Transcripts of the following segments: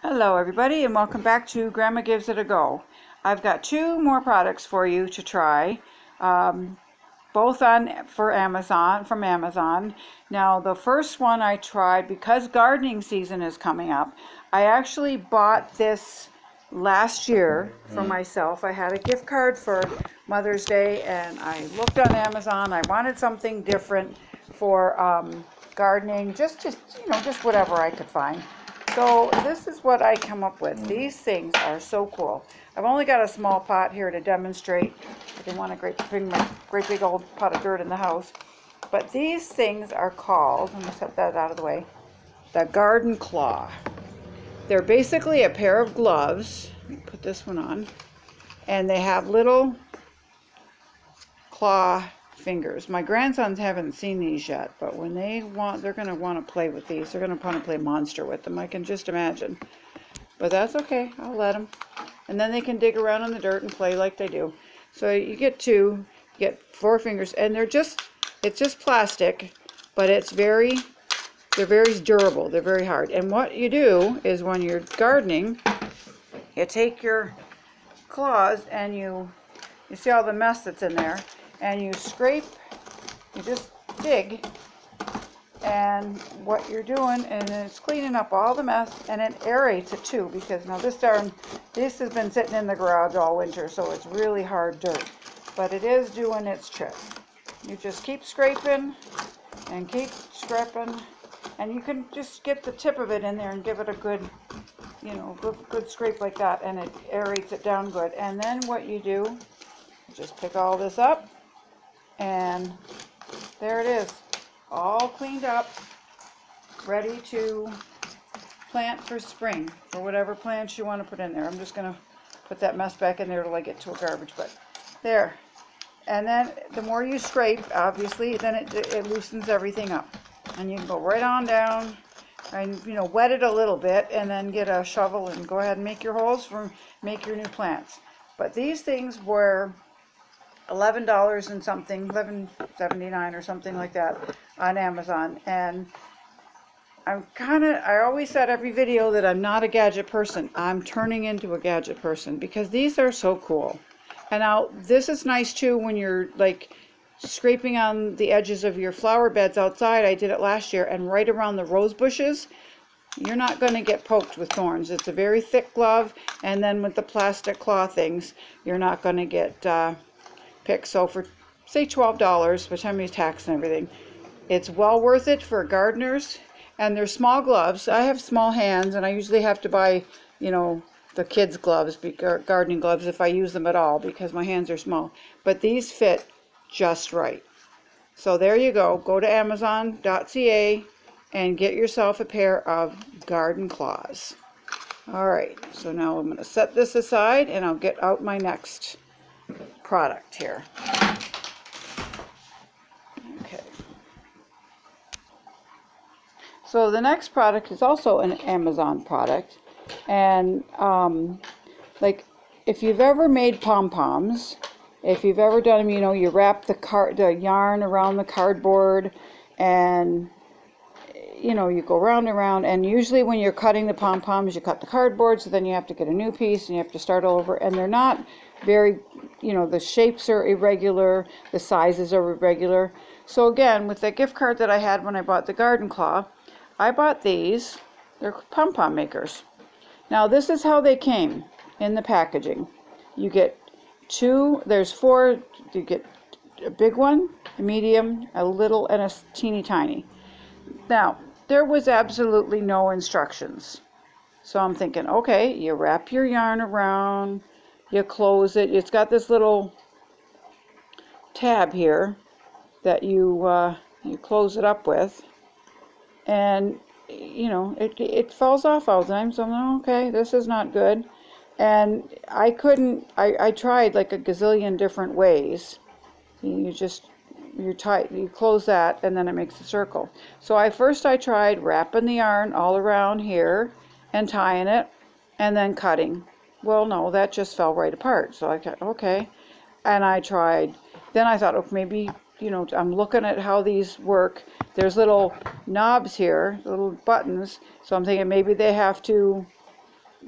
Hello everybody and welcome back to Grandma Gives It a Go. I've got two more products for you to try, both from Amazon. Now the first one I tried, because gardening season is coming up, I actually bought this last year for myself. I had a gift card for Mother's Day and I looked on Amazon. I wanted something different for gardening, just whatever I could find. So this is what I come up with. These things are so cool. I've only got a small pot here to demonstrate. I didn't want to bring my great big old pot of dirt in the house. But these things are called, let me set that out of the way, the garden claw. They're basically a pair of gloves. Let me put this one on. And they have little claw fingers. My grandsons haven't seen these yet, but when they're going to want to play with these. They're going to want to play monster with them, I can just imagine. But that's okay, I'll let them. And then they can dig around in the dirt and play like they do. So you get two, you get 4 fingers, and it's just plastic, but they're very durable, they're very hard. And what you do is when you're gardening, you take your claws and you see all the mess that's in there, and you scrape, you just dig, and what you're doing, and it's cleaning up all the mess, and it aerates it too, because now this has been sitting in the garage all winter, so it's really hard dirt, but it is doing its trick. You just keep scraping and keep scraping, and you can just get the tip of it in there and give it a good, good scrape like that, and it aerates it down good. And then what you do, just pick all this up, and there it is, all cleaned up, ready to plant for spring, for whatever plants you want to put in there. I'm just going to put that mess back in there till I get to a garbage, but there. And then the more you scrape, obviously, then it loosens everything up. And you can go right on down and, wet it a little bit, and then get a shovel and go ahead and make your holes make your new plants. But these things were $11 and something, $11.79 or something like that on Amazon. And I always said every video that I'm not a gadget person. I'm turning into a gadget person because these are so cool. And now this is nice too when you're like scraping on the edges of your flower beds outside. I did it last year, and right around the rose bushes, you're not going to get poked with thorns. It's a very thick glove, and then with the plastic claw things, you're not going to get picked. So for say $12 by the time you tax and everything, it's well worth it for gardeners. And they're small gloves. I have small hands, and I usually have to buy, the kids' gloves, gardening gloves, if I use them at all, because my hands are small. But these fit just right. So there you go. Go to Amazon.ca and get yourself a pair of garden claws. All right. So now I'm going to set this aside, and I'll get out my next product here. Okay. So the next product is also an Amazon product, and like if you've ever made pom-poms, if you've ever done them, you wrap the yarn around the cardboard, and you go round and round, and usually when you're cutting the pom-poms, you cut the cardboard, so then you have to get a new piece and you have to start over, and they're not very, the shapes are irregular, the sizes are irregular. So again, with the gift card that I had when I bought the garden claw, I bought these. They're pom-pom makers. Now this is how they came in the packaging. You get there's 4, you get a big one, a medium, a little, and a teeny tiny. Now, there was absolutely no instructions. So I'm thinking, okay, you wrap your yarn around, you close it. It's got this little tab here that you close it up with. And it falls off all the time, so I'm like, okay, this is not good. And I tried like a gazillion different ways. You close that, and then it makes a circle. So I tried wrapping the yarn all around here and tying it, and then cutting. Well, no, that just fell right apart. So I thought, okay. And then I thought, oh, maybe, I'm looking at how these work. There's little knobs here, little buttons. So I'm thinking maybe they have to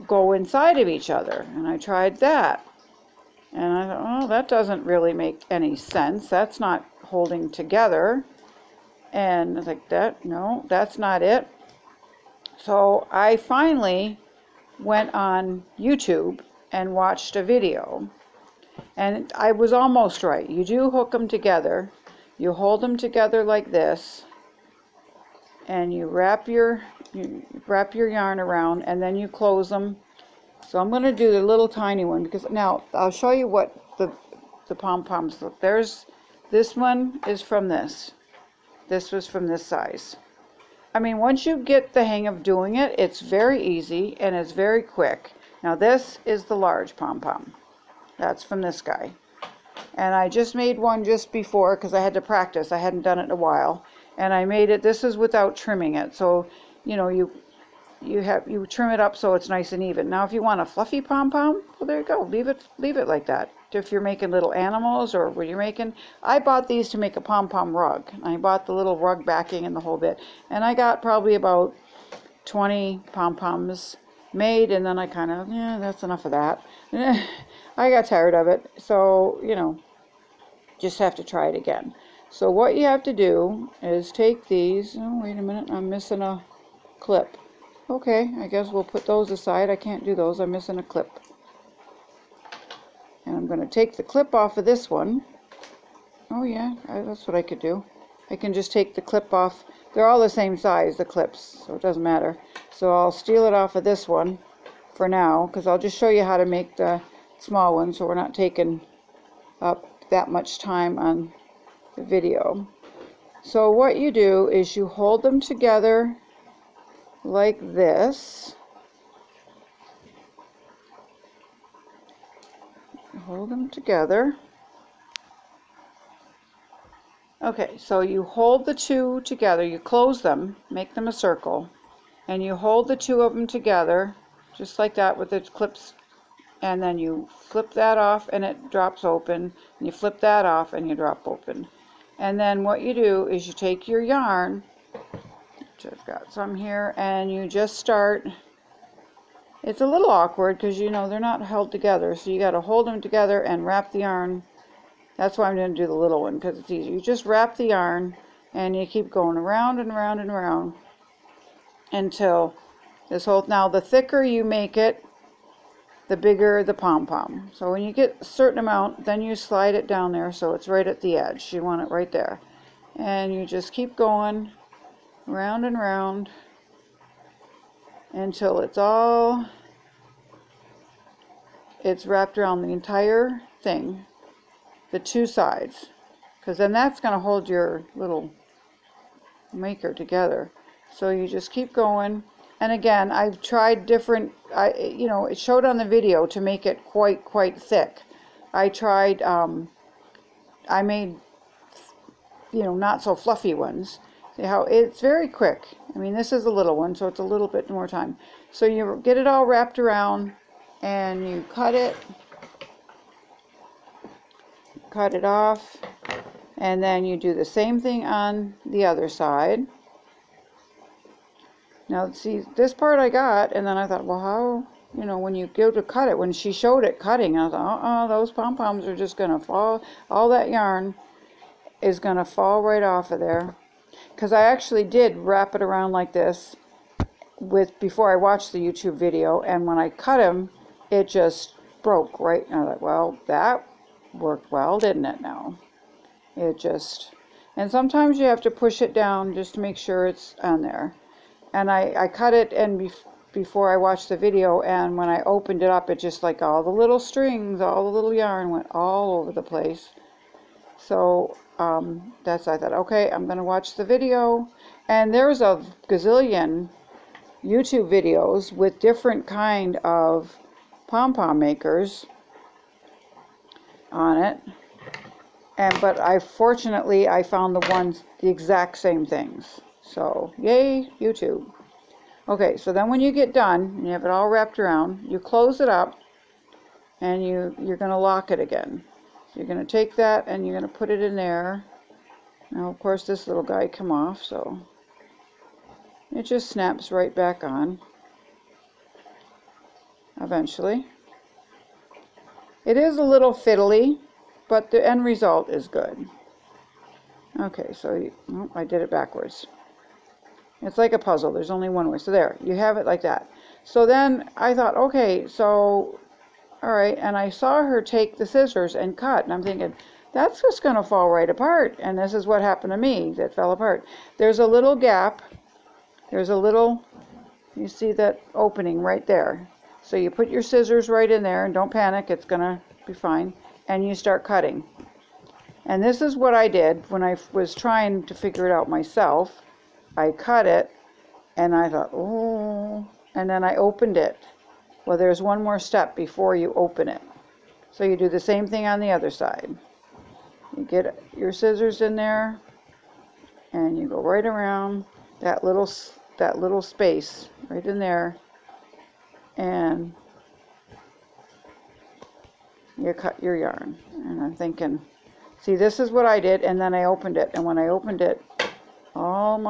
go inside of each other. And I tried that. And I thought, oh, that doesn't really make any sense. That's not holding together. And I was like, no, that's not it. So I finally went on YouTube and watched a video. And I was almost right. You do hook them together. You hold them together like this. And you wrap your yarn around, and then you close them. So I'm going to do the little tiny one, because now I'll show you what the pom-poms look. This one is from this. This was from this size. I mean, once you get the hang of doing it, it's very easy and it's very quick. Now this is the large pom-pom. That's from this guy. And I just made one just before because I had to practice. I hadn't done it in a while. And I made it, this is without trimming it. So, you know, you trim it up so it's nice and even. Now if you want a fluffy pom-pom, well, there you go. Leave it like that. If you're making little animals or what you're making. I bought these to make a pom-pom rug. I bought the little rug backing and the whole bit. And I got probably about 20 pom-poms made, and then I kind of, yeah, that's enough of that. I got tired of it. So, you know, just have to try it again. So what you have to do is take these, oh, wait a minute, I'm missing a clip. Okay, I guess we'll put those aside. I can't do those, I'm missing a clip. And I'm going to take the clip off of this one. Oh yeah, that's what I could do. I can just take the clip off. They're all the same size, the clips, so it doesn't matter. So I'll steal it off of this one for now, because I'll just show you how to make the small one, so we're not taking up that much time on the video. So what you do is you hold them together like this. Hold them together. Okay, so you hold the two together, you close them, make them a circle, and you hold the two of them together just like that with the clips, and then you flip that off and it drops open, and you flip that off and you drop open. And then what you do is you take your yarn, which I've got some here, and you just start. It's a little awkward because, you know, they're not held together, so you got to hold them together and wrap the yarn. That's why I'm going to do the little one, because it's easy. You just wrap the yarn and you keep going around and around and around until this whole, now the thicker you make it, the bigger the pom-pom. So when you get a certain amount, then you slide it down there so it's right at the edge. You want it right there. And you just keep going round and round until it's wrapped around the entire thing, the two sides, because then that's going to hold your little maker together. So you just keep going. And again, I've tried different, you know, it showed on the video to make it quite thick. I tried, I made, you know, not so fluffy ones. See how it's very quick. I mean, this is a little one, so it's a little bit more time. So you get it all wrapped around and you cut it off, and then you do the same thing on the other side. Now see, this part I got, and then I thought, well, how, you know, when you go to cut it, when she showed it cutting, I thought, those pom-poms are just gonna fall, all that yarn is gonna fall right off of there. Because I actually did wrap it around like this before I watched the YouTube video, and when I cut them, it just broke right. And I thought, well, that worked well, didn't it? Now it just, and sometimes you have to push it down just to make sure it's on there. And I cut it and before I watched the video, and when I opened it up, it just, like, all the little strings, all the little yarn went all over the place. So I thought, okay, I'm gonna watch the video. And there's a gazillion YouTube videos with different kind of pom-pom makers on it, but fortunately I found the exact same things. So yay, YouTube. Okay, so then when you get done and you have it all wrapped around, you close it up and you're going to lock it again. So you're going to take that and you're going to put it in there. Now of course this little guy come off, so it just snaps right back on. eventually. It is a little fiddly, but the end result is good. Okay, so oh, I did it backwards. It's like a puzzle. There's only one way. So there, you have it like that. So then I thought, okay, so, all right, and I saw her take the scissors and cut, and I'm thinking, that's just going to fall right apart. And this is what happened to me that fell apart. There's a little gap. There's a little, you see that opening right there. So you put your scissors right in there, and don't panic, it's going to be fine. And you start cutting. And this is what I did when I was trying to figure it out myself. I cut it, and I thought, oh, and then I opened it. Well, there's one more step before you open it. So you do the same thing on the other side. You get your scissors in there, and you go right around that little space right in there, and you cut your yarn. And I'm thinking, see, this is what I did, and then I opened it, and when I opened it, all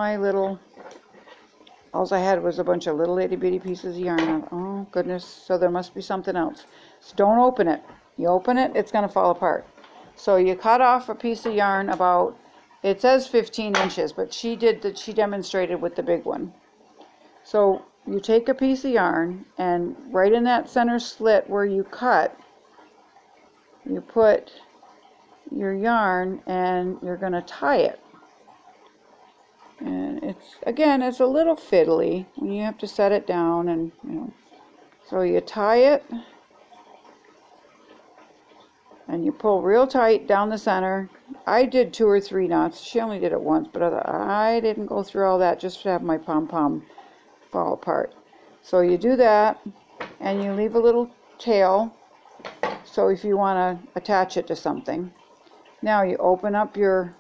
I had was a bunch of little itty bitty pieces of yarn. Oh goodness, so there must be something else. So don't open it. You open it, it's going to fall apart. So you cut off a piece of yarn about, it says 15 inches, but she demonstrated with the big one. So you take a piece of yarn, and right in that center slit where you cut, you put your yarn, and you're going to tie it. And it's a little fiddly when you have to set it down, and so you tie it, and you pull real tight down the center. I did 2 or 3 knots. She only did it once, but I didn't go through all that just to have my pom-pom fall apart. So you do that, and you leave a little tail, so if you want to attach it to something. Now you open up your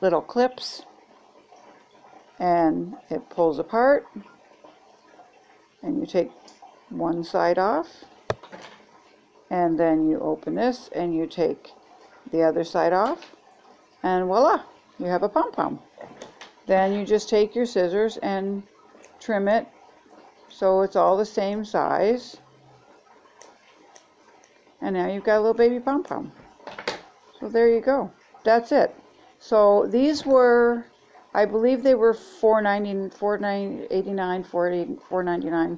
little clips, and it pulls apart, and you take one side off, and then you open this and you take the other side off, and voila, you have a pom-pom. Then you just take your scissors and trim it so it's all the same size, and now you've got a little baby pom-pom. So there you go. That's it. So these were, I believe they were $4.89, $4.99.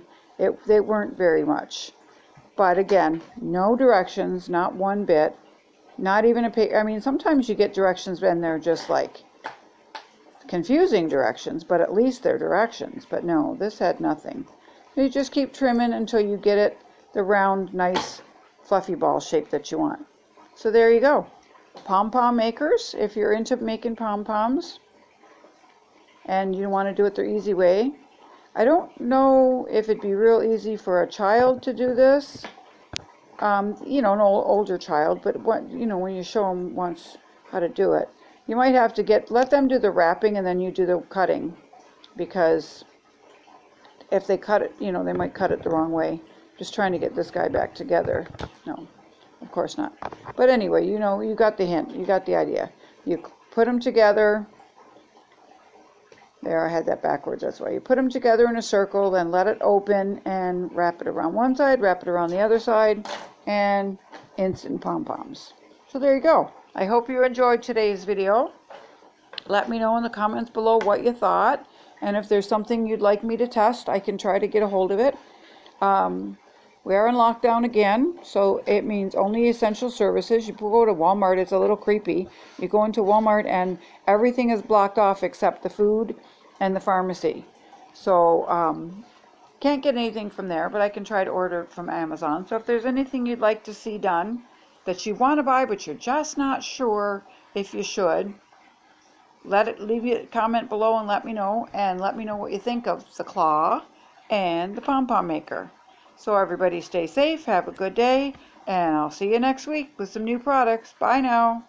They weren't very much. But again, no directions, not one bit. Not even a page. I mean, sometimes you get directions and they're just like confusing directions, but at least they're directions. But no, this had nothing. You just keep trimming until you get it the round, nice, fluffy ball shape that you want. So there you go. Pom-pom makers, if you're into making pom-poms and you want to do it the easy way. I don't know if it'd be real easy for a child to do this, an older child, but when you show them once how to do it, you might have to let them do the wrapping and then you do the cutting, because if they cut it, they might cut it the wrong way. Just trying to get this guy back together. No. Of course not. But anyway, you got the hint. You got the idea. You put them together. There, I had that backwards. That's why. You put them together in a circle, then let it open and wrap it around one side, wrap it around the other side, and instant pom-poms. So there you go. I hope you enjoyed today's video. Let me know in the comments below what you thought. And if there's something you'd like me to test, I can try to get a hold of it. We are in lockdown again, so it means only essential services. You go to Walmart, it's a little creepy. You go into Walmart and everything is blocked off except the food and the pharmacy. So can't get anything from there, but I can try to order it from Amazon. So if there's anything you'd like to see done that you want to buy but you're just not sure if you should, leave a comment below and let me know. And let me know what you think of the claw and the pom-pom maker. So everybody stay safe, have a good day, and I'll see you next week with some new products. Bye now.